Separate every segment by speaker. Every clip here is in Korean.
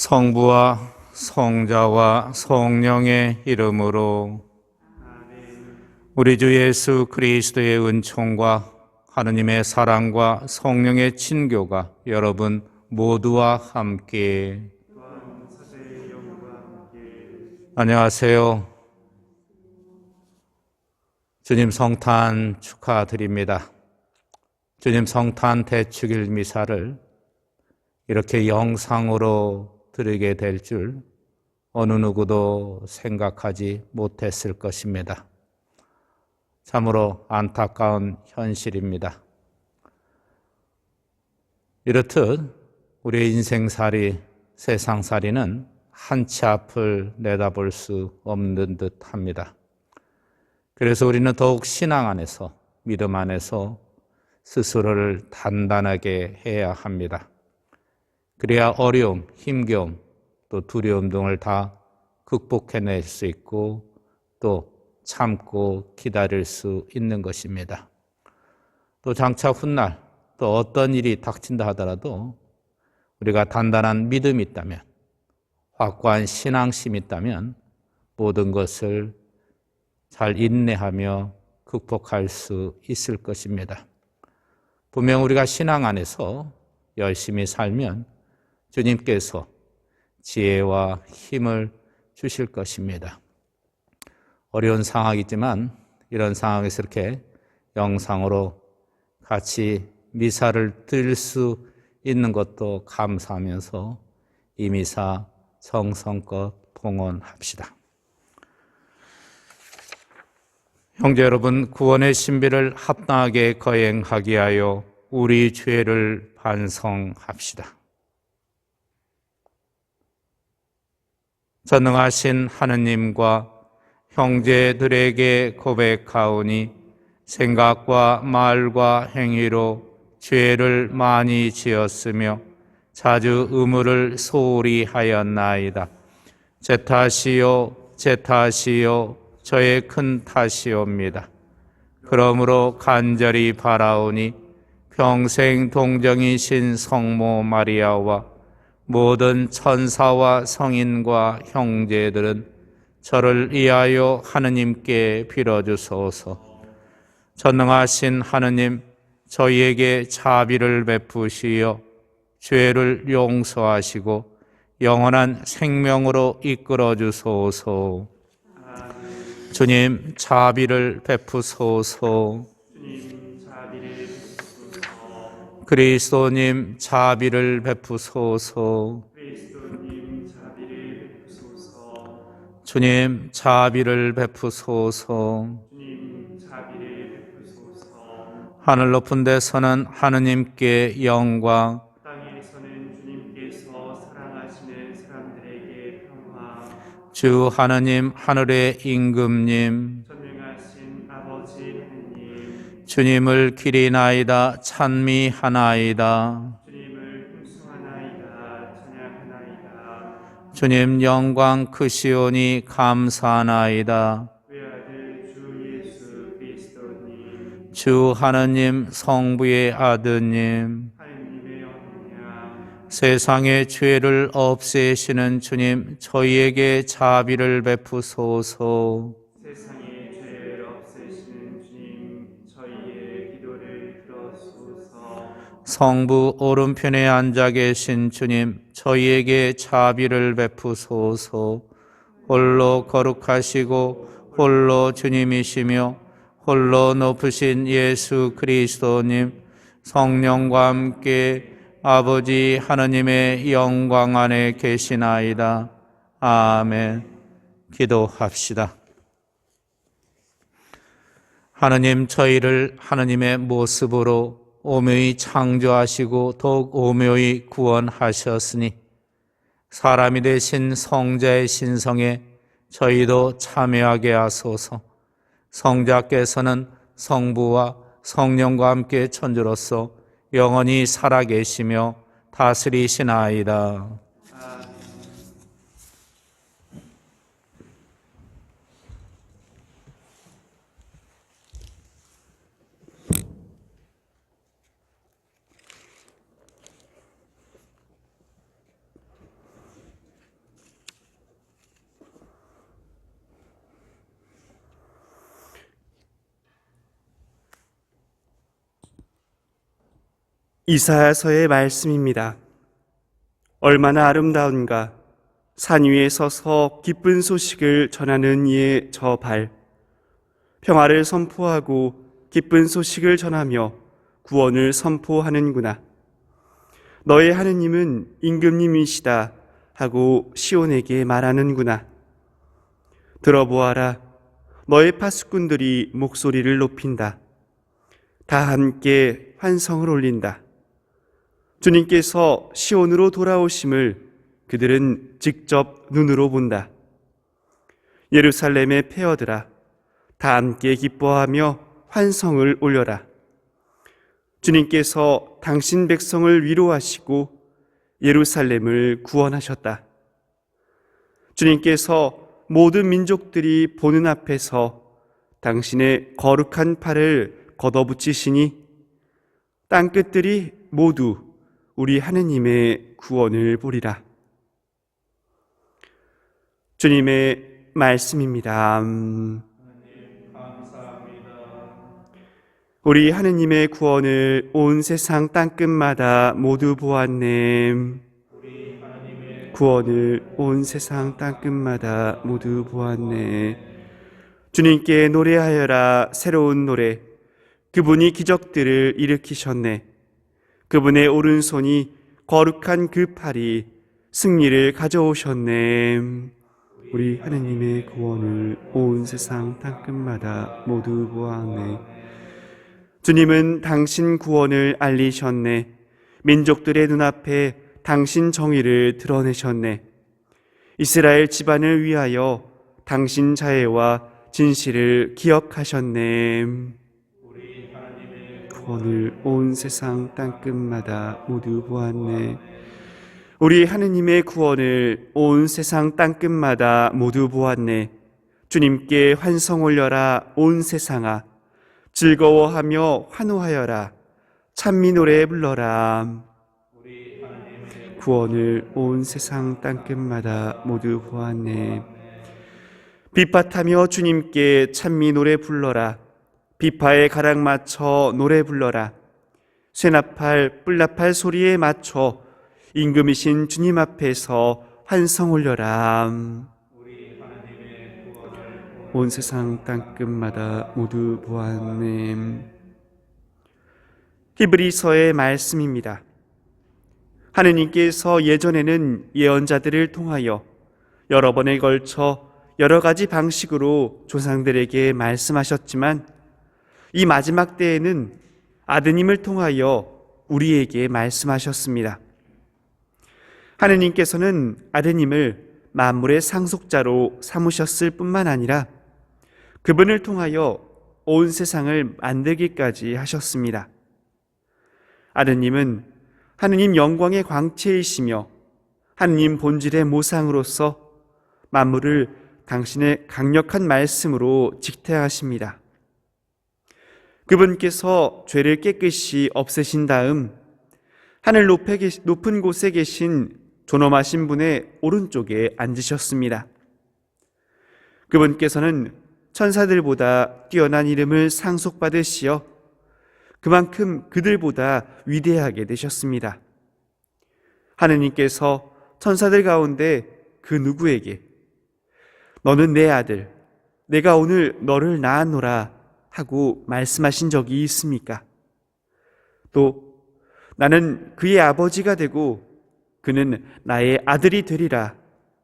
Speaker 1: 성부와 성자와 성령의 이름으로. 우리 주 예수 그리스도의 은총과 하느님의 사랑과 성령의 친교가 여러분 모두와 함께. 안녕하세요. 주님 성탄 축하드립니다. 주님 성탄 대축일 미사를 이렇게 영상으로 드리게 될 줄 어느 누구도 생각하지 못했을 것입니다. 참으로 안타까운 현실입니다. 이렇듯 우리의 인생살이, 세상살이는 한 치 앞을 내다볼 수 없는 듯 합니다. 그래서 우리는 더욱 신앙 안에서, 믿음 안에서 스스로를 단단하게 해야 합니다. 그래야 어려움, 힘겨움, 또 두려움 등을 다 극복해낼 수 있고 또 참고 기다릴 수 있는 것입니다. 또 장차 훗날 또 어떤 일이 닥친다 하더라도 우리가 단단한 믿음이 있다면, 확고한 신앙심이 있다면 모든 것을 잘 인내하며 극복할 수 있을 것입니다. 분명 우리가 신앙 안에서 열심히 살면 주님께서 지혜와 힘을 주실 것입니다. 어려운 상황이지만 이런 상황에서 이렇게 영상으로 같이 미사를 드릴 수 있는 것도 감사하면서 이 미사 정성껏 봉헌합시다. 형제 여러분, 구원의 신비를 합당하게 거행하게 하여 우리 죄를 반성합시다. 전능하신 하느님과 형제들에게 고백하오니 생각과 말과 행위로 죄를 많이 지었으며 자주 의무를 소홀히 하였나이다. 제 탓이요, 제 탓이요, 저의 큰 탓이옵니다. 그러므로 간절히 바라오니 평생 동정이신 성모 마리아와 모든 천사와 성인과 형제들은 저를 위하여 하느님께 빌어주소서. 전능하신 하느님, 저희에게 자비를 베푸시어 죄를 용서하시고 영원한 생명으로 이끌어 주소서. 주님, 자비를 베푸소서. 그리스도님, 자비를 베푸소서. 주님, 자비를 베푸소서. 하늘 높은 데서는 하느님께 영광,
Speaker 2: 땅에서는 주님께서 사랑하시는 사람들에게 평화.
Speaker 1: 주 하느님, 하늘의 임금님,
Speaker 2: 전능하신 아버지 하느님,
Speaker 1: 주님을 기리나이다, 찬미하나이다.
Speaker 2: 주님을 풍성하나이다, 찬양하나이다.
Speaker 1: 주님 영광 크시오니 감사하나이다.
Speaker 2: 외아들 주 예수 그리스도님,
Speaker 1: 주 하느님, 성부의 아드님,
Speaker 2: 하느님의 어느냐,
Speaker 1: 세상의 죄를 없애시는 주님, 저희에게 자비를 베푸소서.
Speaker 2: 세상의 죄를 없애시는 주님, 저희의 기도를 들어주소서.
Speaker 1: 성부 오른편에 앉아 계신 주님, 저희에게 자비를 베푸소서. 홀로 거룩하시고 홀로 주님이시며 홀로 높으신 예수 그리스도님, 성령과 함께 아버지 하느님의 영광 안에 계시나이다. 아멘. 기도합시다. 하느님, 저희를 하느님의 모습으로 오묘히 창조하시고 더욱 오묘히 구원하셨으니 사람이 되신 성자의 신성에 저희도 참여하게 하소서. 성자께서는 성부와 성령과 함께 천주로서 영원히 살아계시며 다스리시나이다.
Speaker 3: 이사야서의 말씀입니다. 얼마나 아름다운가. 산 위에 서서 기쁜 소식을 전하는 이의 저 발. 평화를 선포하고 기쁜 소식을 전하며 구원을 선포하는구나. 너의 하느님은 임금님이시다 하고 시온에게 말하는구나. 들어보아라. 너의 파수꾼들이 목소리를 높인다. 다 함께 환성을 올린다. 주님께서 시온으로 돌아오심을 그들은 직접 눈으로 본다. 예루살렘의 폐허들아, 다 함께 기뻐하며 환성을 올려라. 주님께서 당신 백성을 위로하시고 예루살렘을 구원하셨다. 주님께서 모든 민족들이 보는 앞에서 당신의 거룩한 팔을 걷어붙이시니 땅끝들이 모두 우리 하느님의 구원을 보리라. 주님의 말씀입니다. 우리 하느님의 구원을 온 세상 땅끝마다 모두 보았네. 구원을 온 세상 땅끝마다 모두 보았네. 주님께 노래하여라. 새로운 노래. 그분이 기적들을 일으키셨네. 그분의 오른손이 거룩한 그 팔이 승리를 가져오셨네. 우리 하느님의 구원을 온 세상 땅끝마다 모두 보았네. 주님은 당신 구원을 알리셨네. 민족들의 눈앞에 당신 정의를 드러내셨네. 이스라엘 집안을 위하여 당신 자애와 진실을 기억하셨네. 구원을 온 세상 땅끝마다 모두 보았네. 우리 하느님의 구원을 온 세상 땅끝마다 모두 보았네. 주님께 환성 올려라. 온 세상아, 즐거워하며 환호하여라. 찬미 노래 불러라. 구원을 온 세상 땅끝마다 모두 보았네. 빛밭하며 주님께 찬미 노래 불러라. 비파에 가락 맞춰 노래 불러라. 쇠나팔 뿔나팔 소리에 맞춰 임금이신 주님 앞에서 환성 올려라. 온 세상 땅끝마다 모두 보았네. 히브리서의 말씀입니다. 하느님께서 예전에는 예언자들을 통하여 여러 번에 걸쳐 여러 가지 방식으로 조상들에게 말씀하셨지만 이 마지막 때에는 아드님을 통하여 우리에게 말씀하셨습니다. 하느님께서는 아드님을 만물의 상속자로 삼으셨을 뿐만 아니라 그분을 통하여 온 세상을 만들기까지 하셨습니다. 아드님은 하느님 영광의 광채이시며 하느님 본질의 모상으로서 만물을 당신의 강력한 말씀으로 직태하십니다. 그분께서 죄를 깨끗이 없애신 다음 하늘 높은 곳에 계신 존엄하신 분의 오른쪽에 앉으셨습니다. 그분께서는 천사들보다 뛰어난 이름을 상속받으시어 그만큼 그들보다 위대하게 되셨습니다. 하느님께서 천사들 가운데 그 누구에게 너는 내 아들, 내가 오늘 너를 낳았노라 하고 말씀하신 적이 있습니까? 또 나는 그의 아버지가 되고 그는 나의 아들이 되리라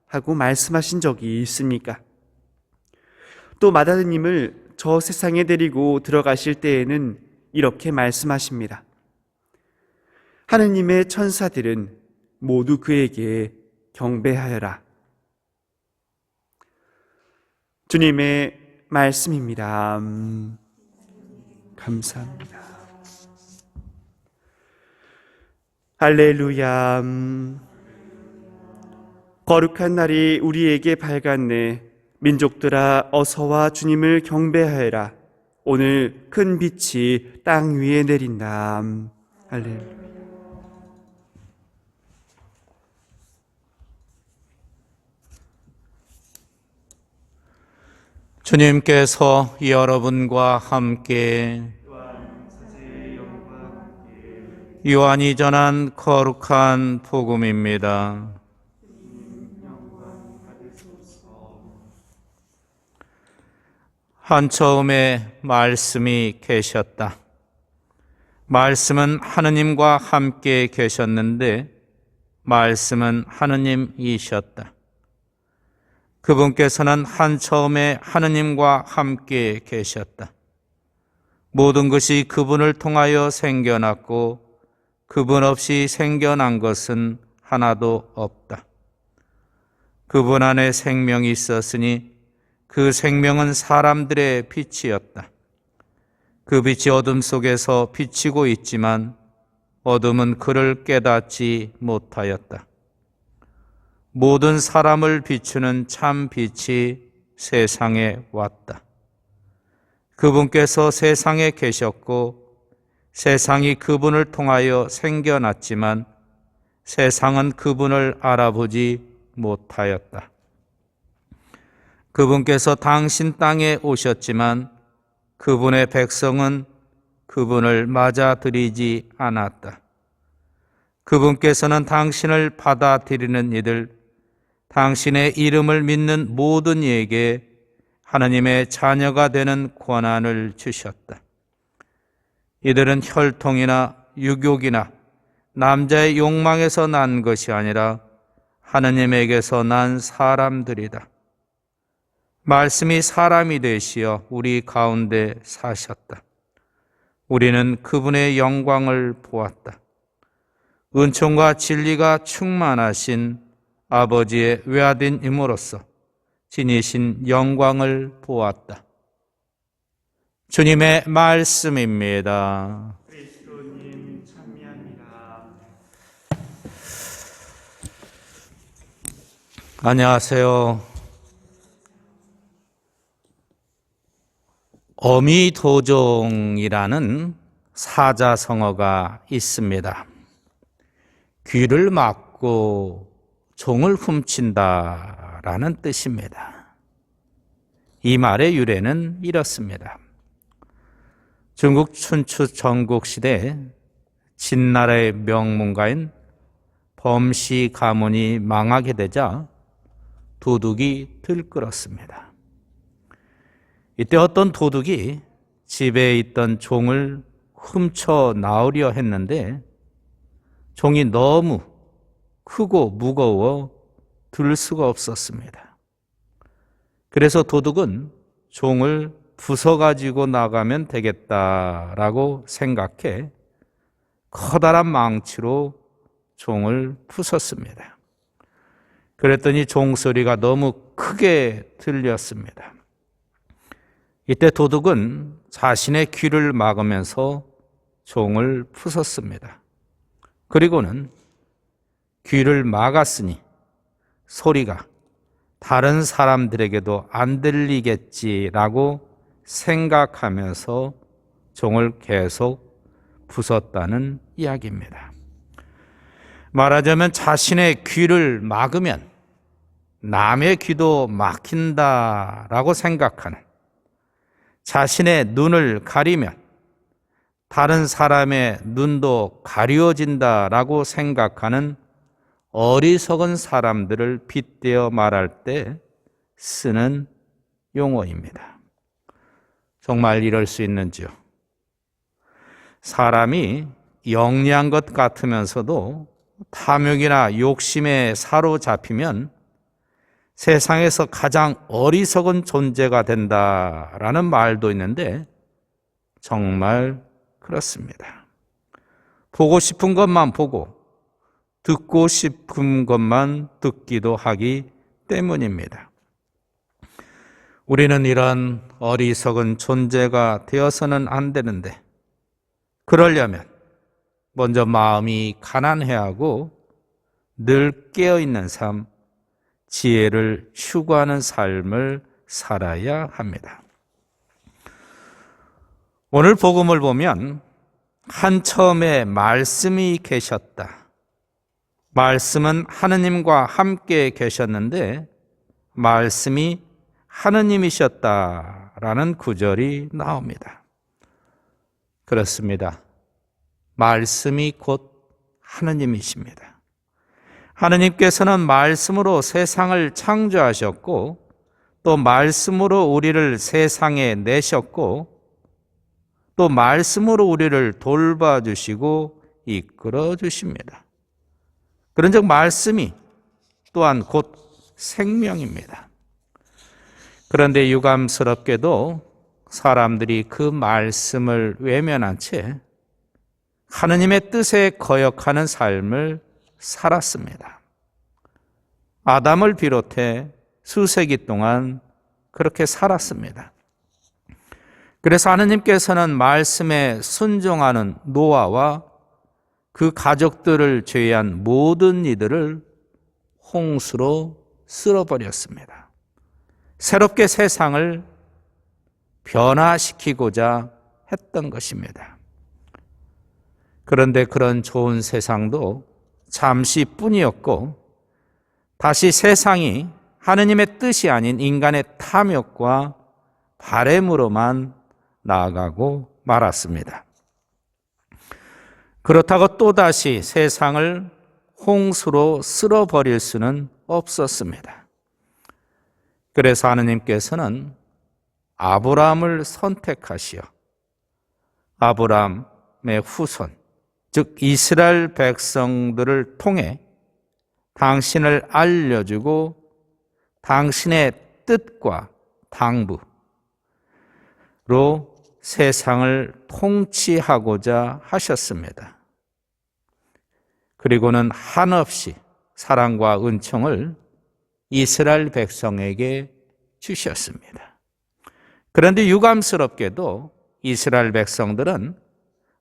Speaker 3: 하고 말씀하신 적이 있습니까? 또 맏아드님을 저 세상에 데리고 들어가실 때에는 이렇게 말씀하십니다. 하느님의 천사들은 모두 그에게 경배하여라. 주님의 말씀입니다. 감사합니다. 할렐루야. 거룩한 날이 우리에게 밝았네. 민족들아 어서와 주님을 경배하여라. 오늘 큰 빛이 땅 위에 내린다. 할렐루야.
Speaker 1: 주님께서 여러분과 함께 요한이 전한 거룩한 복음입니다. 한처음에 말씀이 계셨다. 말씀은 하느님과 함께 계셨는데 말씀은 하느님이셨다. 그분께서는 한처음에 하느님과 함께 계셨다. 모든 것이 그분을 통하여 생겨났고 그분 없이 생겨난 것은 하나도 없다. 그분 안에 생명이 있었으니 그 생명은 사람들의 빛이었다. 그 빛이 어둠 속에서 비치고 있지만 어둠은 그를 깨닫지 못하였다. 모든 사람을 비추는 참 빛이 세상에 왔다. 그분께서 세상에 계셨고 세상이 그분을 통하여 생겨났지만 세상은 그분을 알아보지 못하였다. 그분께서 당신 땅에 오셨지만 그분의 백성은 그분을 맞아들이지 않았다. 그분께서는 당신을 받아들이는 이들, 당신의 이름을 믿는 모든 이에게 하나님의 자녀가 되는 권한을 주셨다. 이들은 혈통이나 유교이나 남자의 욕망에서 난 것이 아니라 하나님에게서 난 사람들이다. 말씀이 사람이 되시어 우리 가운데 사셨다. 우리는 그분의 영광을 보았다. 은총과 진리가 충만하신 아버지의 외아들임으로써 지니신 영광을 보았다. 주님의 말씀입니다.
Speaker 2: 그리스도님 찬미합니다.
Speaker 1: 안녕하세요. 어미도종이라는 사자성어가 있습니다. 귀를 막고 종을 훔친다라는 뜻입니다. 이 말의 유래는 이렇습니다. 중국 춘추 전국시대 진나라의 명문가인 범시 가문이 망하게 되자 도둑이 들끓었습니다. 이때 어떤 도둑이 집에 있던 종을 훔쳐 나오려 했는데 종이 너무 크고 무거워 들 수가 없었습니다. 그래서 도둑은 종을 부숴가지고 나가면 되겠다라고 생각해 커다란 망치로 종을 부쉈습니다. 그랬더니 종소리가 너무 크게 들렸습니다. 이때 도둑은 자신의 귀를 막으면서 종을 부쉈습니다. 그리고는 귀를 막았으니 소리가 다른 사람들에게도 안 들리겠지라고 생각하면서 종을 계속 부쉈다는 이야기입니다. 말하자면 자신의 귀를 막으면 남의 귀도 막힌다라고 생각하는, 자신의 눈을 가리면 다른 사람의 눈도 가려진다라고 생각하는 어리석은 사람들을 빗대어 말할 때 쓰는 용어입니다. 정말 이럴 수 있는지요? 사람이 영리한 것 같으면서도 탐욕이나 욕심에 사로잡히면 세상에서 가장 어리석은 존재가 된다라는 말도 있는데 정말 그렇습니다. 보고 싶은 것만 보고 듣고 싶은 것만 듣기도 하기 때문입니다. 우리는 이런 어리석은 존재가 되어서는 안 되는데 그러려면 먼저 마음이 가난해야 하고 늘 깨어있는 삶, 지혜를 추구하는 삶을 살아야 합니다. 오늘 복음을 보면 한처음에 말씀이 계셨다. 말씀은 하느님과 함께 계셨는데 말씀이 하느님이셨다라는 구절이 나옵니다. 그렇습니다. 말씀이 곧 하느님이십니다. 하느님께서는 말씀으로 세상을 창조하셨고 또 말씀으로 우리를 세상에 내셨고 또 말씀으로 우리를 돌봐주시고 이끌어주십니다. 그런즉 말씀이 또한 곧 생명입니다. 그런데 유감스럽게도 사람들이 그 말씀을 외면한 채 하느님의 뜻에 거역하는 삶을 살았습니다. 아담을 비롯해 수세기 동안 그렇게 살았습니다. 그래서 하느님께서는 말씀에 순종하는 노아와 그 가족들을 제외한 모든 이들을 홍수로 쓸어버렸습니다. 새롭게 세상을 변화시키고자 했던 것입니다. 그런데 그런 좋은 세상도 잠시뿐이었고 다시 세상이 하느님의 뜻이 아닌 인간의 탐욕과 바램으로만 나아가고 말았습니다. 그렇다고 또다시 세상을 홍수로 쓸어버릴 수는 없었습니다. 그래서 하느님께서는 아브라함을 선택하시어 아브라함의 후손, 즉 이스라엘 백성들을 통해 당신을 알려주고 당신의 뜻과 당부로 세상을 통치하고자 하셨습니다. 그리고는 한없이 사랑과 은총을 이스라엘 백성에게 주셨습니다. 그런데 유감스럽게도 이스라엘 백성들은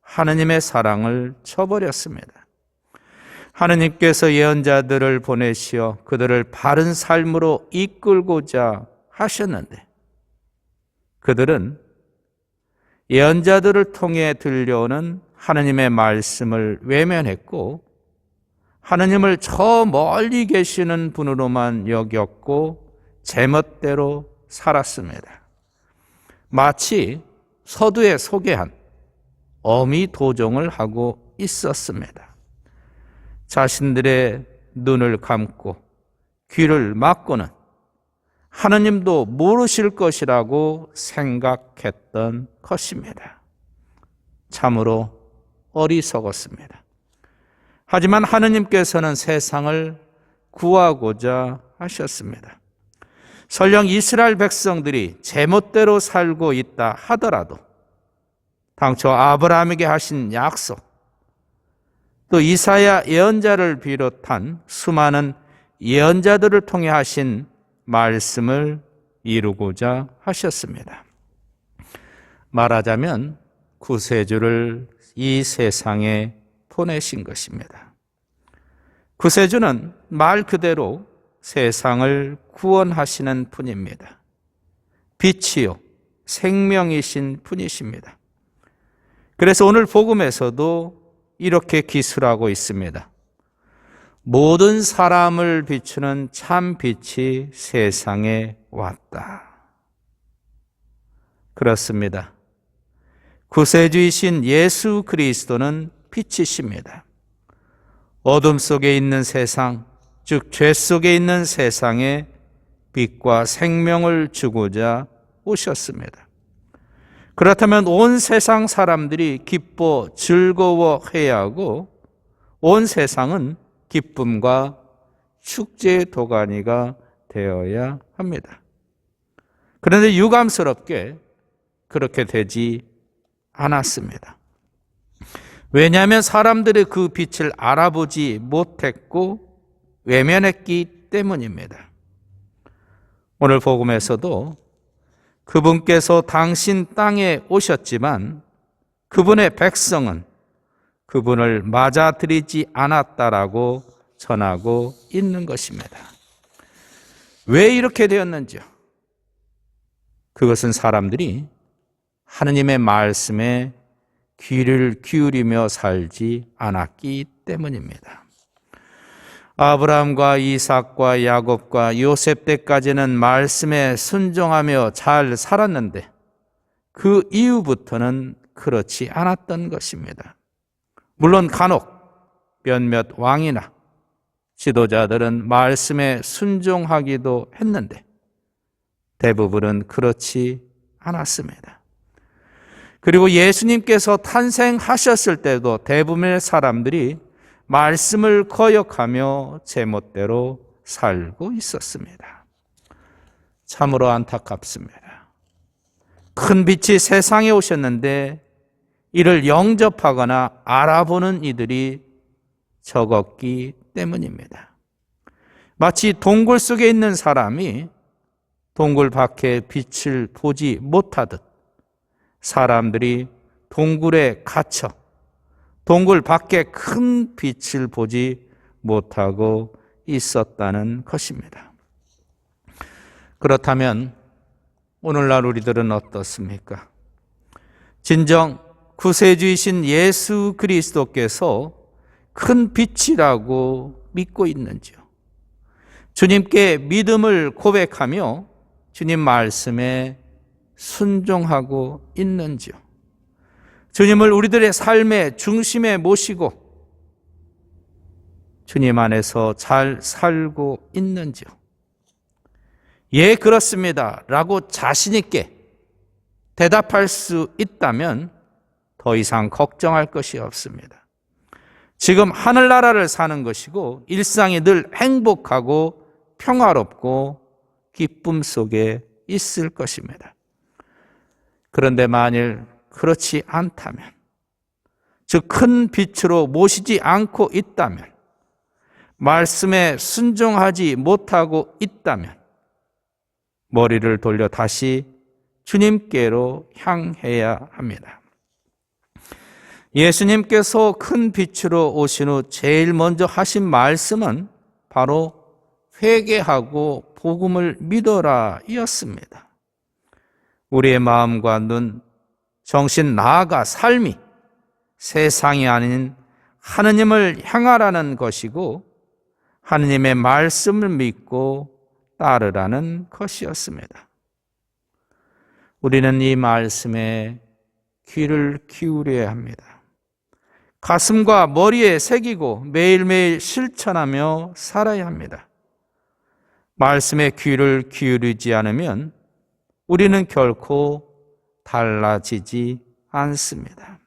Speaker 1: 하느님의 사랑을 저버렸습니다. 하느님께서 예언자들을 보내시어 그들을 바른 삶으로 이끌고자 하셨는데 그들은 예언자들을 통해 들려오는 하느님의 말씀을 외면했고 하느님을 저 멀리 계시는 분으로만 여겼고 제멋대로 살았습니다. 마치 서두에 소개한 어미 도종을 하고 있었습니다. 자신들의 눈을 감고 귀를 막고는 하느님도 모르실 것이라고 생각했던 것입니다. 참으로 어리석었습니다. 하지만 하느님께서는 세상을 구하고자 하셨습니다. 설령 이스라엘 백성들이 제멋대로 살고 있다 하더라도 당초 아브라함에게 하신 약속, 또 이사야 예언자를 비롯한 수많은 예언자들을 통해 하신 말씀을 이루고자 하셨습니다. 말하자면 구세주를 이 세상에 보내신 것입니다. 구세주는 말 그대로 세상을 구원하시는 분입니다. 빛이요 생명이신 분이십니다. 그래서 오늘 복음에서도 이렇게 기술하고 있습니다. 모든 사람을 비추는 참 빛이 세상에 왔다. 그렇습니다. 구세주이신 예수 그리스도는 빛이십니다. 어둠 속에 있는 세상, 즉 죄 속에 있는 세상에 빛과 생명을 주고자 오셨습니다. 그렇다면 온 세상 사람들이 기뻐 즐거워해야 하고 온 세상은 기쁨과 축제의 도가니가 되어야 합니다. 그런데 유감스럽게 그렇게 되지 않았습니다. 왜냐하면 사람들이 그 빛을 알아보지 못했고 외면했기 때문입니다. 오늘 복음에서도 그분께서 당신 땅에 오셨지만 그분의 백성은 그분을 맞아들이지 않았다라고 전하고 있는 것입니다. 왜 이렇게 되었는지요? 그것은 사람들이 하느님의 말씀에 귀를 기울이며 살지 않았기 때문입니다. 아브라함과 이삭과 야곱과 요셉 때까지는 말씀에 순종하며 잘 살았는데 그 이후부터는 그렇지 않았던 것입니다. 물론 간혹 몇몇 왕이나 지도자들은 말씀에 순종하기도 했는데 대부분은 그렇지 않았습니다. 그리고 예수님께서 탄생하셨을 때도 대부분의 사람들이 말씀을 거역하며 제멋대로 살고 있었습니다. 참으로 안타깝습니다. 큰 빛이 세상에 오셨는데 이를 영접하거나 알아보는 이들이 적었기 때문입니다. 마치 동굴 속에 있는 사람이 동굴 밖의 빛을 보지 못하듯 사람들이 동굴에 갇혀 동굴 밖의 큰 빛을 보지 못하고 있었다는 것입니다. 그렇다면 오늘날 우리들은 어떻습니까? 진정 구세주이신 예수 그리스도께서 큰 빛이라고 믿고 있는지요? 주님께 믿음을 고백하며 주님 말씀에 순종하고 있는지요? 주님을 우리들의 삶의 중심에 모시고 주님 안에서 잘 살고 있는지요? 예, 그렇습니다 라고 자신 있게 대답할 수 있다면 더 이상 걱정할 것이 없습니다. 지금 하늘나라를 사는 것이고 일상이 늘 행복하고 평화롭고 기쁨 속에 있을 것입니다. 그런데 만일 그렇지 않다면, 즉 큰 빛으로 모시지 않고 있다면, 말씀에 순종하지 못하고 있다면 머리를 돌려 다시 주님께로 향해야 합니다. 예수님께서 큰 빛으로 오신 후 제일 먼저 하신 말씀은 바로 회개하고 복음을 믿어라 이었습니다. 우리의 마음과 눈, 정신 나아가 삶이 세상이 아닌 하느님을 향하라는 것이고 하느님의 말씀을 믿고 따르라는 것이었습니다. 우리는 이 말씀에 귀를 기울여야 합니다. 가슴과 머리에 새기고 매일매일 실천하며 살아야 합니다. 말씀에 귀를 기울이지 않으면 우리는 결코 달라지지 않습니다.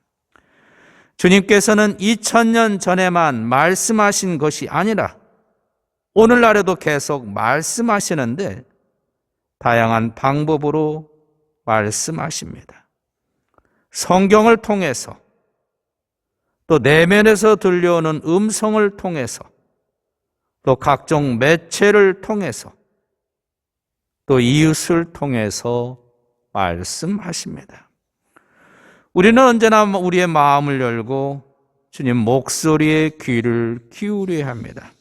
Speaker 1: 주님께서는 2000년 전에만 말씀하신 것이 아니라 오늘날에도 계속 말씀하시는데 다양한 방법으로 말씀하십니다. 성경을 통해서 또 내면에서 들려오는 음성을 통해서 또 각종 매체를 통해서 또 이웃을 통해서 말씀하십니다. 우리는 언제나 우리의 마음을 열고 주님 목소리에 귀를 기울여야 합니다.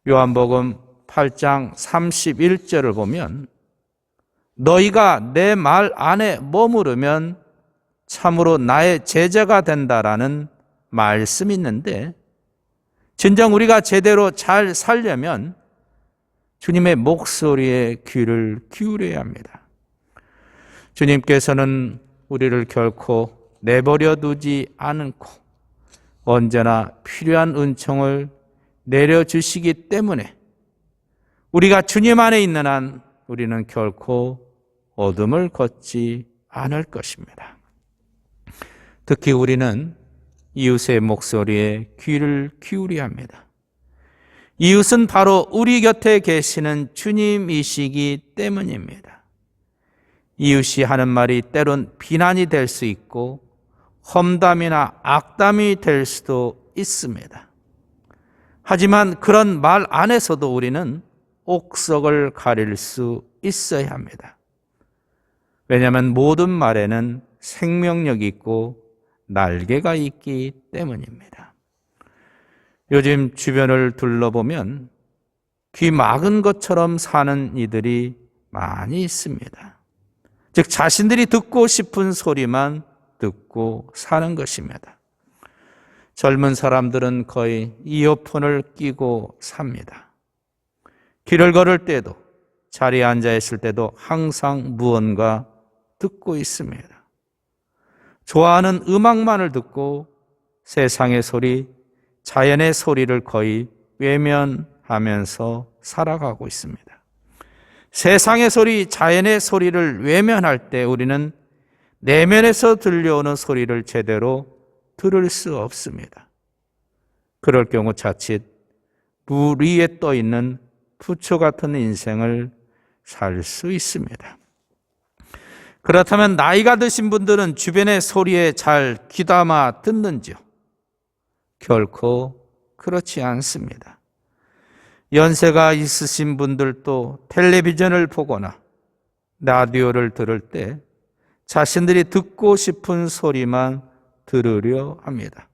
Speaker 1: 요한복음 8장 31절을 보면 너희가 내 말 안에 머무르면 참으로 나의 제자가 된다라는 말씀이 있는데 진정 우리가 제대로 잘 살려면 주님의 목소리에 귀를 기울여야 합니다. 주님께서는 우리를 결코 내버려 두지 않고 언제나 필요한 은총을 내려주시기 때문에 우리가 주님 안에 있는 한 우리는 결코 어둠을 걷지 않을 것입니다. 특히 우리는 이웃의 목소리에 귀를 기울여야 합니다. 이웃은 바로 우리 곁에 계시는 주님이시기 때문입니다. 이웃이 하는 말이 때론 비난이 될 수 있고 험담이나 악담이 될 수도 있습니다. 하지만 그런 말 안에서도 우리는 옥석을 가릴 수 있어야 합니다. 왜냐하면 모든 말에는 생명력이 있고 날개가 있기 때문입니다. 요즘 주변을 둘러보면 귀 막은 것처럼 사는 이들이 많이 있습니다. 즉 자신들이 듣고 싶은 소리만 듣고 사는 것입니다. 젊은 사람들은 거의 이어폰을 끼고 삽니다. 길을 걸을 때도 자리에 앉아 있을 때도 항상 무언가 듣고 있습니다. 좋아하는 음악만을 듣고 세상의 소리, 자연의 소리를 거의 외면하면서 살아가고 있습니다. 세상의 소리, 자연의 소리를 외면할 때 우리는 내면에서 들려오는 소리를 제대로 들을 수 없습니다. 그럴 경우 자칫 물 위에 떠 있는 부초 같은 인생을 살 수 있습니다. 그렇다면 나이가 드신 분들은 주변의 소리에 잘 귀담아 듣는지요? 결코 그렇지 않습니다. 연세가 있으신 분들도 텔레비전을 보거나 라디오를 들을 때 자신들이 듣고 싶은 소리만 들으려 합니다.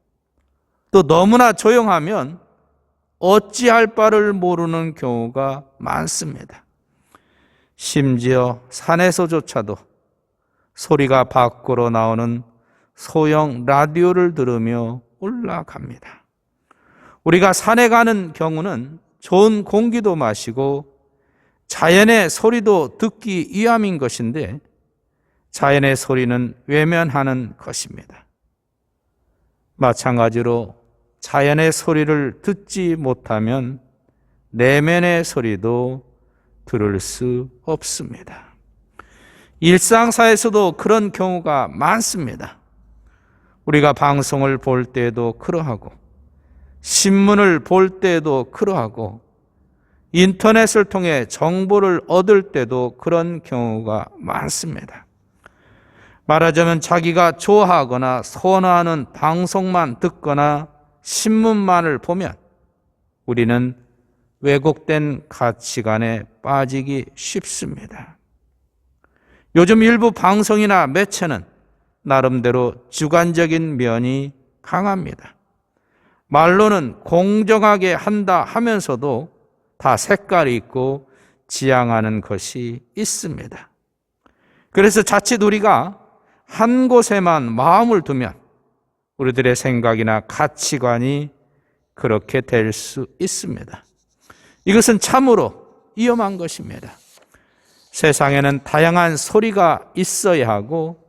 Speaker 1: 또 너무나 조용하면 어찌할 바를 모르는 경우가 많습니다. 심지어 산에서조차도 소리가 밖으로 나오는 소형 라디오를 들으며 올라갑니다. 우리가 산에 가는 경우는 좋은 공기도 마시고 자연의 소리도 듣기 위함인 것인데 자연의 소리는 외면하는 것입니다. 마찬가지로 자연의 소리를 듣지 못하면 내면의 소리도 들을 수 없습니다. 일상사에서도 그런 경우가 많습니다. 우리가 방송을 볼 때에도 그러하고 신문을 볼 때에도 그러하고 인터넷을 통해 정보를 얻을 때도 그런 경우가 많습니다. 말하자면 자기가 좋아하거나 선호하는 방송만 듣거나 신문만을 보면 우리는 왜곡된 가치관에 빠지기 쉽습니다. 요즘 일부 방송이나 매체는 나름대로 주관적인 면이 강합니다. 말로는 공정하게 한다 하면서도 다 색깔이 있고 지향하는 것이 있습니다. 그래서 자칫 우리가 한 곳에만 마음을 두면 우리들의 생각이나 가치관이 그렇게 될 수 있습니다. 이것은 참으로 위험한 것입니다. 세상에는 다양한 소리가 있어야 하고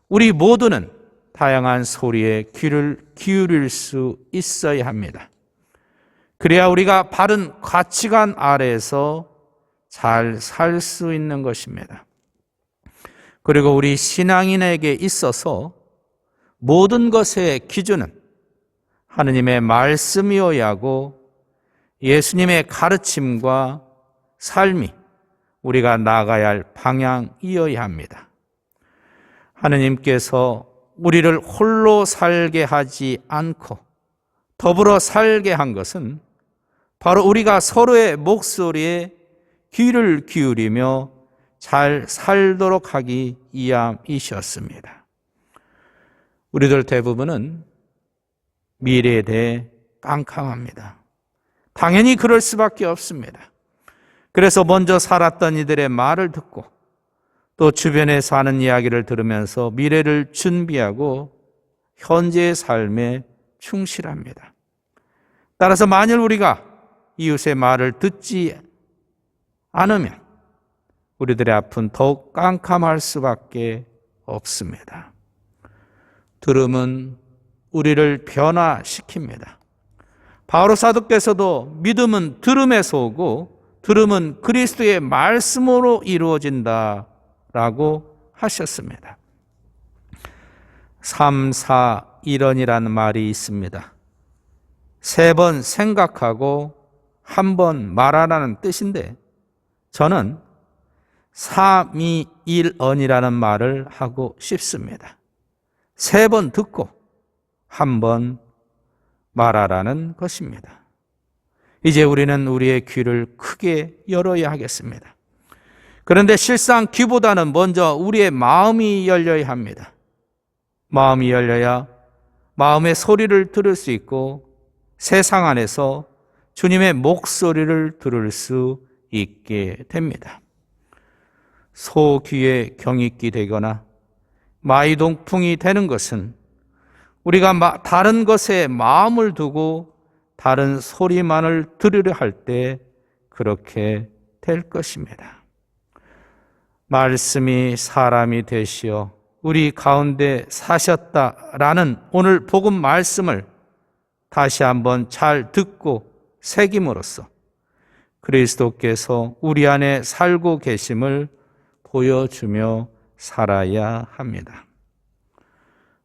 Speaker 1: 우리 모두는 다양한 소리에 귀를 기울일 수 있어야 합니다. 그래야 우리가 바른 가치관 아래에서 잘 살 수 있는 것입니다. 그리고 우리 신앙인에게 있어서 모든 것의 기준은 하느님의 말씀이어야 하고 예수님의 가르침과 삶이 우리가 나가야 할 방향이어야 합니다. 하느님께서 우리를 홀로 살게 하지 않고 더불어 살게 한 것은 바로 우리가 서로의 목소리에 귀를 기울이며 잘 살도록 하기 위함이셨습니다. 우리들 대부분은 미래에 대해 깜깜합니다. 당연히 그럴 수밖에 없습니다. 그래서 먼저 살았던 이들의 말을 듣고 또 주변에서 하는 이야기를 들으면서 미래를 준비하고 현재의 삶에 충실합니다. 따라서 만일 우리가 이웃의 말을 듣지 않으면 우리들의 앞은 더욱 깜깜할 수밖에 없습니다. 들음은 우리를 변화시킵니다. 바오로 사도께서도 믿음은 들음에서 오고 들음은 그리스도의 말씀으로 이루어진다라고 하셨습니다. 3, 4, 1원이라는 말이 있습니다. 3번 생각하고 1번 말하라는 뜻인데 저는 3, 2, 1원이라는 말을 하고 싶습니다. 3번 듣고 1번 말하라는 것입니다. 이제 우리는 우리의 귀를 크게 열어야 하겠습니다. 그런데 실상 귀보다는 먼저 우리의 마음이 열려야 합니다. 마음이 열려야 마음의 소리를 들을 수 있고 세상 안에서 주님의 목소리를 들을 수 있게 됩니다. 소 귀에 경있기 되거나 마이동풍이 되는 것은 우리가 다른 것에 마음을 두고 다른 소리만을 들으려 할 때 그렇게 될 것입니다. 말씀이 사람이 되시어 우리 가운데 사셨다라는 오늘 복음 말씀을 다시 한번 잘 듣고 새김으로써 그리스도께서 우리 안에 살고 계심을 보여주며 살아야 합니다.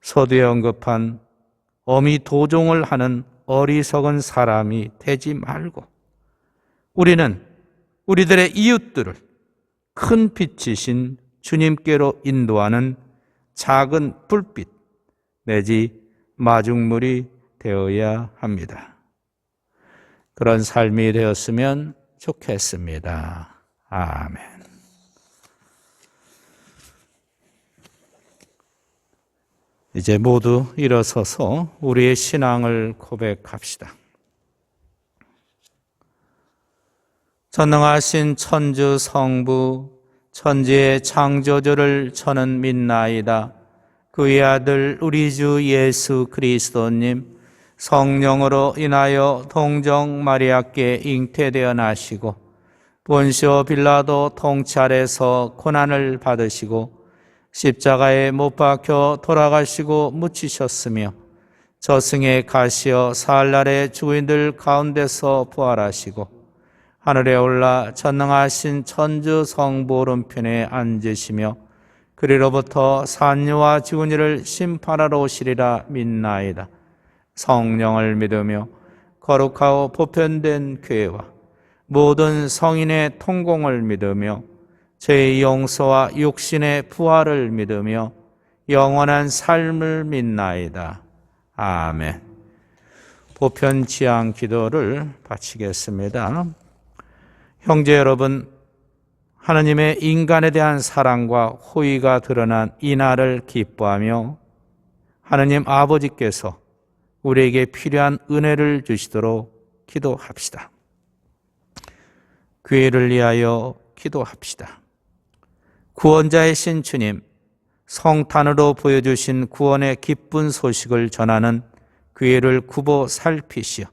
Speaker 1: 서두에 언급한 어미 도종을 하는 어리석은 사람이 되지 말고 우리는 우리들의 이웃들을 큰 빛이신 주님께로 인도하는 작은 불빛 내지 마중물이 되어야 합니다. 그런 삶이 되었으면 좋겠습니다. 아멘. 이제 모두 일어서서 우리의 신앙을 고백합시다. 전능하신 천주 성부 천지의 창조주를 저는 믿나이다. 그의 아들 우리 주 예수 그리스도님 성령으로 인하여 동정 마리아께 잉태되어 나시고 본시오 빌라도 통찰에서 고난을 받으시고 십자가에 못 박혀 돌아가시고 묻히셨으며 저승에 가시어 사흘날에 주인들 가운데서 부활하시고 하늘에 올라 전능하신 천주 성부 오른편에 앉으시며 그리로부터 산유와 죽은 이를 심판하러 오시리라 믿나이다. 성령을 믿으며 거룩하고 보편된 교회와 모든 성인의 통공을 믿으며 죄의 용서와 육신의 부활을 믿으며 영원한 삶을 믿나이다. 아멘. 보편 지향 기도를 바치겠습니다. 형제 여러분, 하느님의 인간에 대한 사랑과 호의가 드러난 이 날을 기뻐하며 하느님 아버지께서 우리에게 필요한 은혜를 주시도록 기도합시다. 교회를 위하여 기도합시다. 구원자이신 주님, 성탄으로 보여주신 구원의 기쁜 소식을 전하는 교회를 굽어 살피시어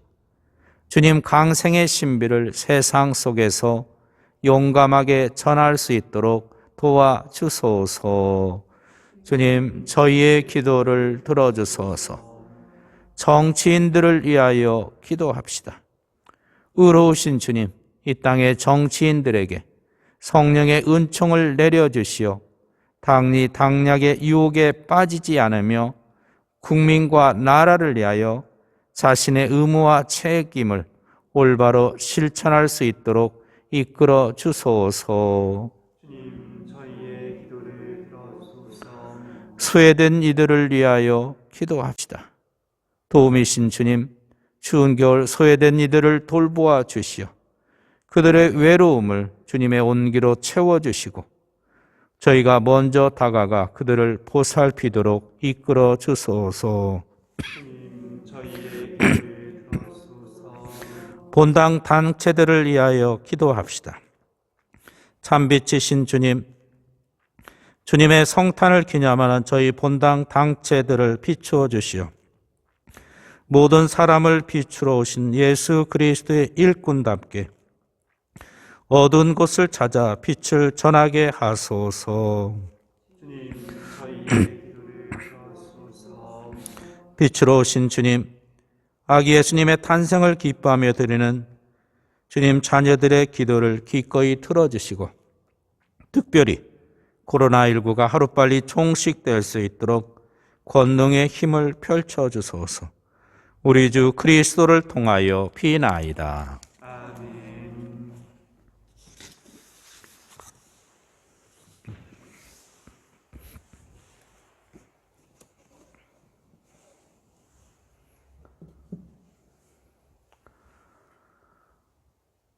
Speaker 1: 주님 강생의 신비를 세상 속에서 용감하게 전할 수 있도록 도와주소서. 주님, 저희의 기도를 들어주소서. 정치인들을 위하여 기도합시다. 의로우신 주님, 이 땅의 정치인들에게 성령의 은총을 내려주시어 당리 당략의 유혹에 빠지지 않으며 국민과 나라를 위하여 자신의 의무와 책임을 올바로 실천할 수 있도록 이끌어 주소서.
Speaker 2: 주님, 저희의 기도를 들어주소서.
Speaker 1: 소외된 이들을 위하여 기도합시다. 도우미신 주님, 추운 겨울 소외된 이들을 돌보아 주시어 그들의 외로움을 주님의 온기로 채워주시고 저희가 먼저 다가가 그들을 보살피도록 이끌어 주소서.
Speaker 2: 주님, 저희의 기도를 들어주소서.
Speaker 1: 본당 단체들을 위하여 기도합시다. 참빛이신 주님, 주님의 성탄을 기념하는 저희 본당 단체들을 비추어 주시어 모든 사람을 비추러 오신 예수 그리스도의 일꾼답게 어두운 곳을 찾아 빛을 전하게 하소서.
Speaker 2: 주님, 저희의 기도를 들어주소서.
Speaker 1: 빛으로 오신 주님, 아기 예수님의 탄생을 기뻐하며 드리는 주님 자녀들의 기도를 기꺼이 들어주시고 특별히 코로나19가 하루빨리 종식될 수 있도록 권능의 힘을 펼쳐주소서. 우리 주 그리스도를 통하여 비나이다.
Speaker 2: 아멘.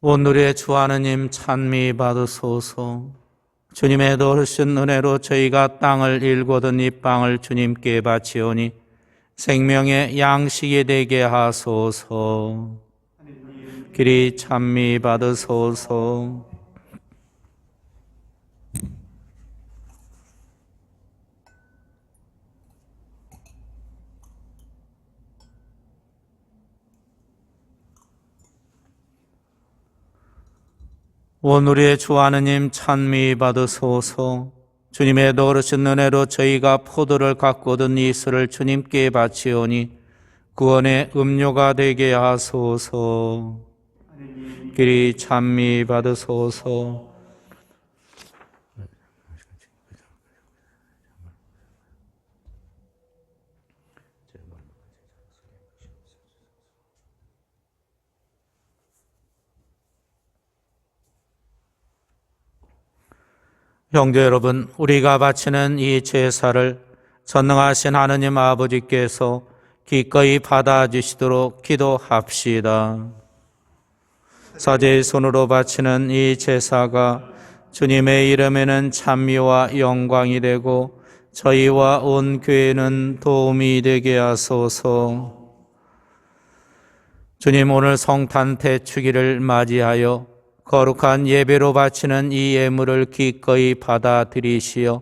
Speaker 1: 오늘의 주 하느님 찬미 받으소서. 주님의 도르신 은혜로 저희가 땅을 일거든 이 빵을 주님께 바치오니 생명의 양식이 되게 하소서. 길이 찬미 받으소서. 오늘의 주 하느님 찬미 받으소서. 주님의 노르신 은혜로 저희가 포도를 갖고 얻은 이슬을 주님께 바치오니 구원의 음료가 되게 하소서. 길이 찬미 받으소서. 형제 여러분, 우리가 바치는 이 제사를 전능하신 하느님 아버지께서 기꺼이 받아주시도록 기도합시다. 사제의 손으로 바치는 이 제사가 주님의 이름에는 찬미와 영광이 되고 저희와 온 교회는 도움이 되게 하소서. 주님, 오늘 성탄 대축일을 맞이하여 거룩한 예배로 바치는 이 예물을 기꺼이 받아들이시어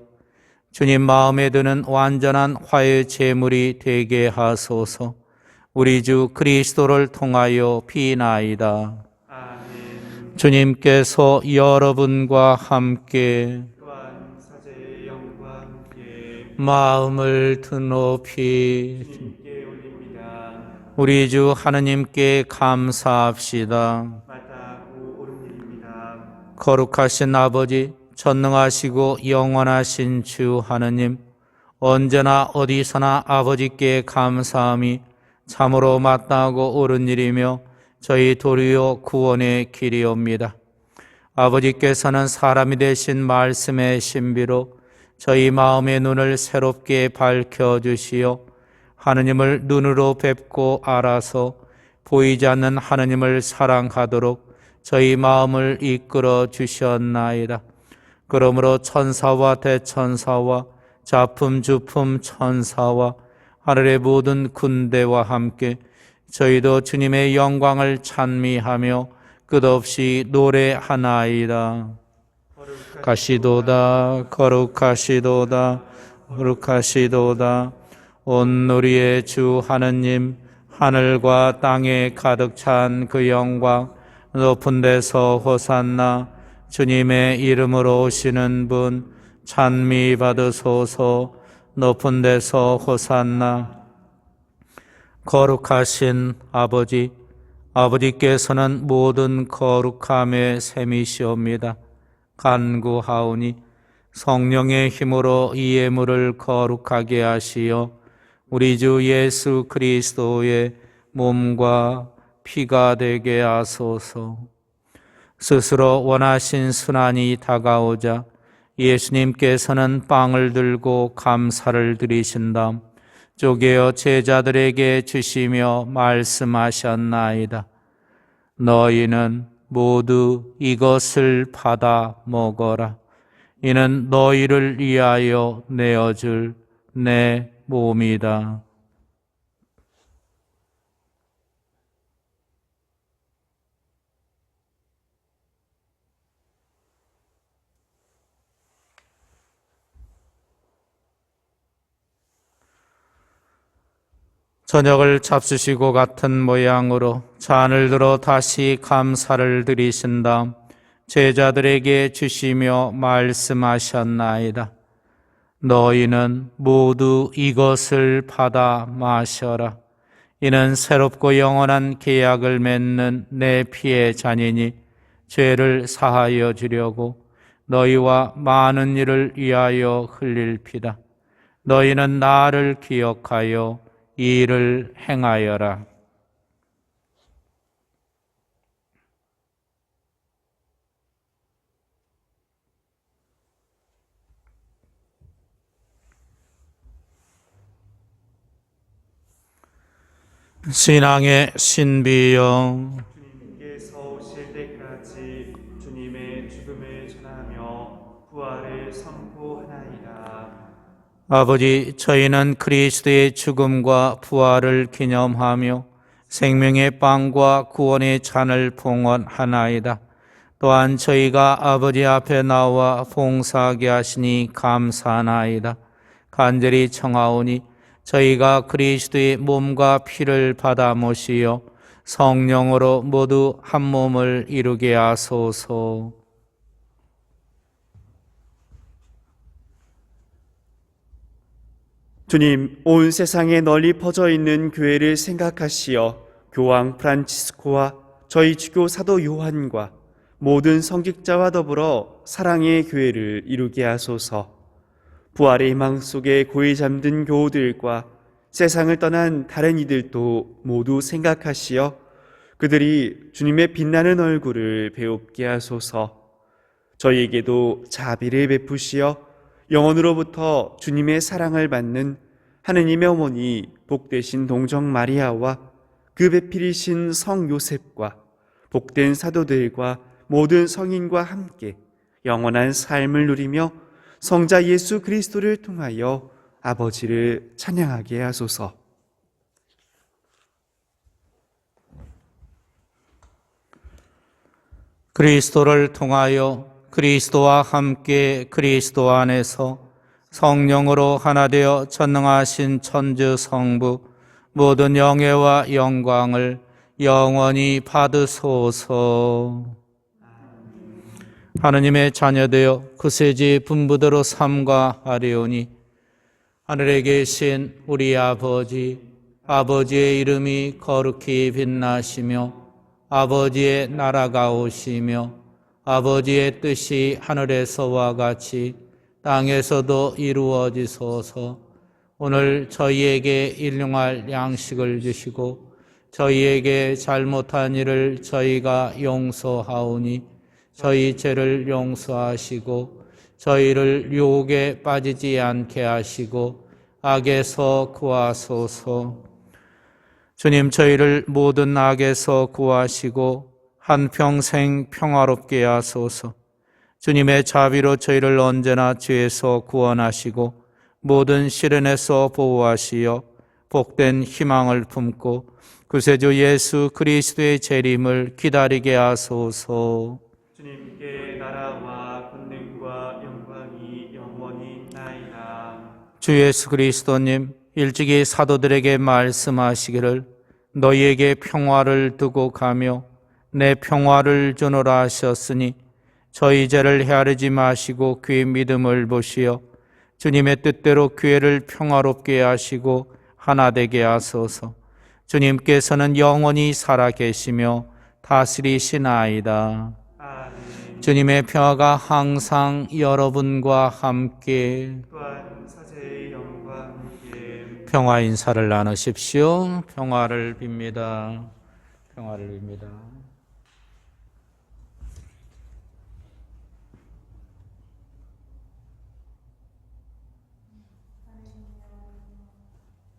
Speaker 1: 주님 마음에 드는 완전한 화해 제물이 되게 하소서. 우리 주 그리스도를 통하여 비나이다.
Speaker 2: 아멘.
Speaker 1: 주님께서 여러분과 함께
Speaker 2: 또한 사제의 영과 함께
Speaker 1: 마음을 드높이
Speaker 2: 주님께 올립니다.
Speaker 1: 우리 주 하느님께 감사합시다.
Speaker 2: 마땅하고 옳은 일입니다.
Speaker 1: 거룩하신 아버지, 전능하시고 영원하신 주 하느님, 언제나 어디서나 아버지께 감사함이 참으로 마땅하고 옳은 일이며 저희 도리어 구원의 길이옵니다. 아버지께서는 사람이 되신 말씀의 신비로 저희 마음의 눈을 새롭게 밝혀주시어 하느님을 눈으로 뵙고 알아서 보이지 않는 하느님을 사랑하도록 저희 마음을 이끌어 주셨나이다. 그러므로 천사와 대천사와 자품 주품 천사와 하늘의 모든 군대와 함께 저희도 주님의 영광을 찬미하며 끝없이 노래하나이다. 거룩하시도다, 거룩하시도다, 거룩하시도다. 온누리의 주 하느님, 하늘과 땅에 가득 찬 그 영광, 높은 데서 호산나. 주님의 이름으로 오시는 분 찬미 받으소서. 높은 데서 호산나. 거룩하신 아버지, 아버지께서는 모든 거룩함의 셈이시옵니다. 간구하오니 성령의 힘으로 이 예물을 거룩하게 하시어 우리 주 예수 그리스도의 몸과 피가 되게 하소서. 스스로 원하신 순환이 다가오자 예수님께서는 빵을 들고 감사를 드리신 다음 쪼개어 제자들에게 주시며 말씀하셨나이다. 너희는 모두 이것을 받아 먹어라. 이는 너희를 위하여 내어줄 내 몸이다. 저녁을 잡수시고 같은 모양으로 잔을 들어 다시 감사를 드리신 다음 제자들에게 주시며 말씀하셨나이다. 너희는 모두 이것을 받아 마셔라. 이는 새롭고 영원한 계약을 맺는 내 피의 잔이니 죄를 사하여 주려고 너희와 많은 이를 위하여 흘릴 피다. 너희는 나를 기억하여 이 일을 행하여라. 신앙의 신비여,
Speaker 2: 주님께서 오실 때까지 주님의 죽음을 전하며 부활을 선포하나이다.
Speaker 1: 아버지, 저희는 그리스도의 죽음과 부활을 기념하며 생명의 빵과 구원의 잔을 봉헌하나이다. 또한 저희가 아버지 앞에 나와 봉사하게 하시니 감사하나이다. 간절히 청하오니 저희가 그리스도의 몸과 피를 받아 모시어 성령으로 모두 한 몸을 이루게 하소서.
Speaker 3: 주님, 온 세상에 널리 퍼져 있는 교회를 생각하시어 교황 프란치스코와 저희 주교 사도 요한과 모든 성직자와 더불어 사랑의 교회를 이루게 하소서. 부활의 희망 속에 고이 잠든 교우들과 세상을 떠난 다른 이들도 모두 생각하시어 그들이 주님의 빛나는 얼굴을 배웁게 하소서. 저희에게도 자비를 베푸시어 영원으로부터 주님의 사랑을 받는 하느님의 어머니 복되신 동정 마리아와 그 배필이신 성 요셉과 복된 사도들과 모든 성인과 함께 영원한 삶을 누리며 성자 예수 그리스도를 통하여 아버지를 찬양하게 하소서.
Speaker 1: 그리스도를 통하여 그리스도와 함께 그리스도 안에서 성령으로 하나 되어 전능하신 천주 성부 모든 영예와 영광을 영원히 받으소서. 하느님의 자녀되어 그세지 분부대로 삼가하리오니 하늘에 계신 우리 아버지, 아버지의 이름이 거룩히 빛나시며 아버지의 나라가 오시며 아버지의 뜻이 하늘에서와 같이 땅에서도 이루어지소서. 오늘 저희에게 일용할 양식을 주시고 저희에게 잘못한 일을 저희가 용서하오니 저희 죄를 용서하시고 저희를 유혹에 빠지지 않게 하시고 악에서 구하소서. 주님, 저희를 모든 악에서 구하시고 한평생 평화롭게 하소서. 주님의 자비로 저희를 언제나 죄에서 구원하시고 모든 시련에서 보호하시어 복된 희망을 품고 구세주 예수 그리스도의 재림을 기다리게 하소서.
Speaker 2: 주님께 나라와 권능과 영광이 영원히 있나이다.
Speaker 1: 주 예수 그리스도님, 일찍이 사도들에게 말씀하시기를 너희에게 평화를 두고 가며 내 평화를 주노라 하셨으니 저희 죄를 헤아리지 마시고 그의 믿음을 보시어 주님의 뜻대로 교회를 평화롭게 하시고 하나 되게 하소서. 주님께서는 영원히 살아계시며 다스리시나이다.
Speaker 2: 아멘.
Speaker 1: 주님의 평화가 항상 여러분과 함께
Speaker 2: 또한 사제의 영과 함께
Speaker 1: 평화 인사를 나누십시오. 평화를 빕니다. 평화를 빕니다.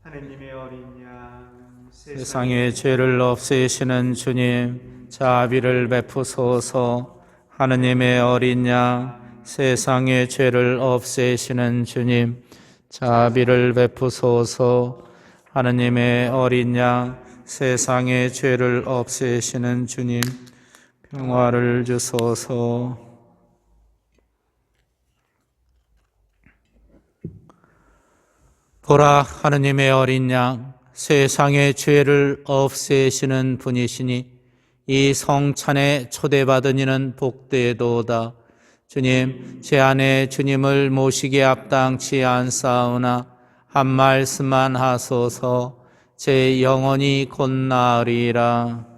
Speaker 2: 하느님의 어린 양
Speaker 1: 세상의 죄를 없애시는 주님, 자비를 베푸소서. 하느님의 어린 양, 세상의 죄를 없애시는 주님, 자비를 베푸소서. 하느님의 어린 양, 세상의 죄를 없애시는 주님, 평화를 주소서. 보라, 하느님의 어린 양, 세상의 죄를 없애시는 분이시니 이 성찬에 초대받은 이는 복되도다. 주님, 제 안에 주님을 모시기에 합당치 않사오나 한 말씀만 하소서. 제 영혼이 곧 나으리라.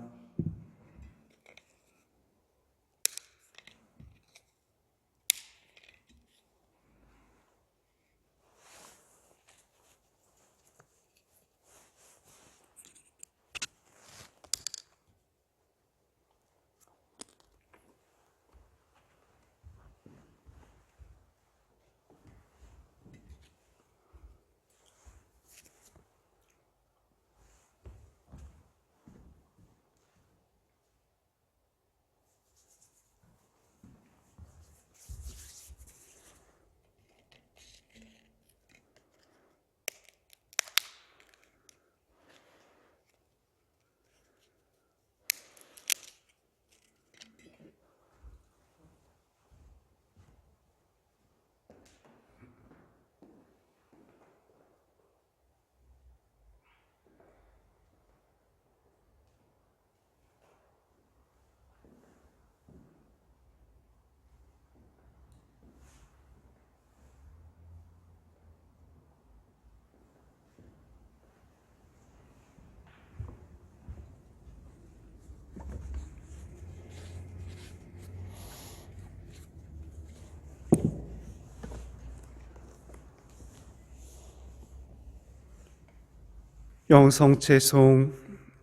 Speaker 3: 영성채송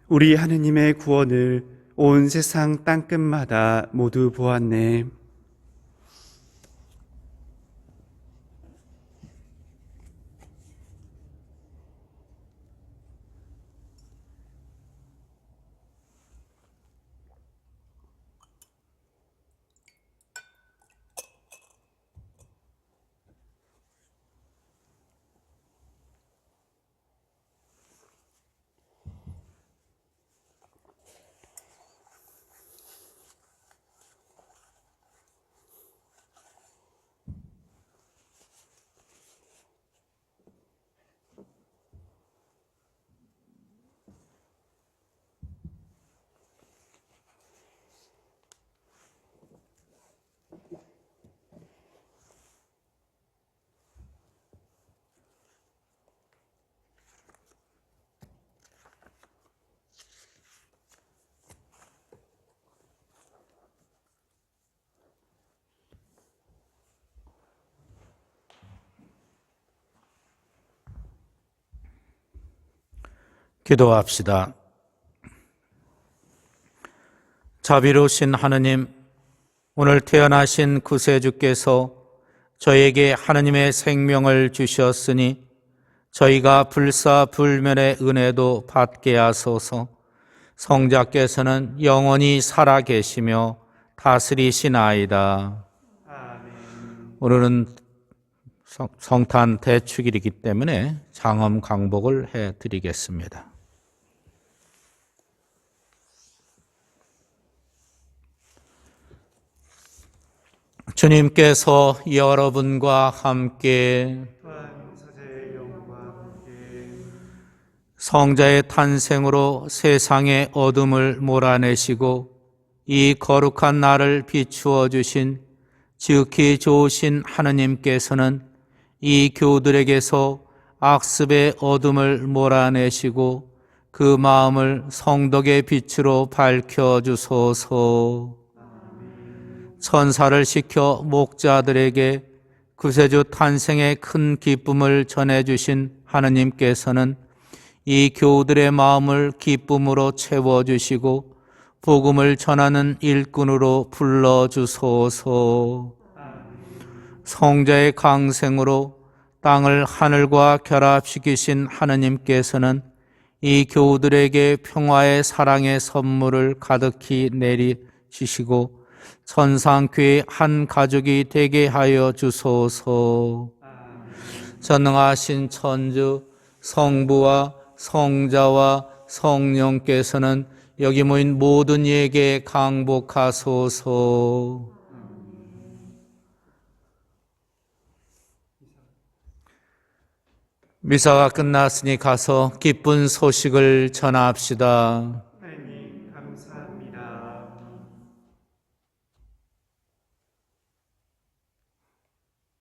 Speaker 3: 우리 하느님의 구원을 온 세상 땅끝마다 모두 보았네.
Speaker 1: 기도합시다. 자비로우신 하느님, 오늘 태어나신 구세주께서 저에게 하느님의 생명을 주셨으니 저희가 불사불면의 은혜도 받게 하소서. 성자께서는 영원히 살아계시며 다스리시나이다.
Speaker 2: 아멘.
Speaker 1: 오늘은 성탄 대축일이기 때문에 장엄 강복을 해드리겠습니다. 주님께서 여러분과 함께
Speaker 2: 또한 사제의 영과 함께
Speaker 1: 성자의 탄생으로 세상의 어둠을 몰아내시고 이 거룩한 날을 비추어 주신 지극히 좋으신 하느님께서는 이 교우들에게서 악습의 어둠을 몰아내시고 그 마음을 성덕의 빛으로 밝혀주소서. 천사를 시켜 목자들에게 구세주 탄생의 큰 기쁨을 전해주신 하느님께서는 이 교우들의 마음을 기쁨으로 채워주시고 복음을 전하는 일꾼으로 불러주소서. 성자의 강생으로 땅을 하늘과 결합시키신 하느님께서는 이 교우들에게 평화의 사랑의 선물을 가득히 내리주시고 천상교회 한 가족이 되게 하여 주소서. 전능하신 천주 성부와 성자와 성령께서는 여기 모인 모든 이에게 강복하소서. 미사가 끝났으니 가서 기쁜 소식을 전합시다.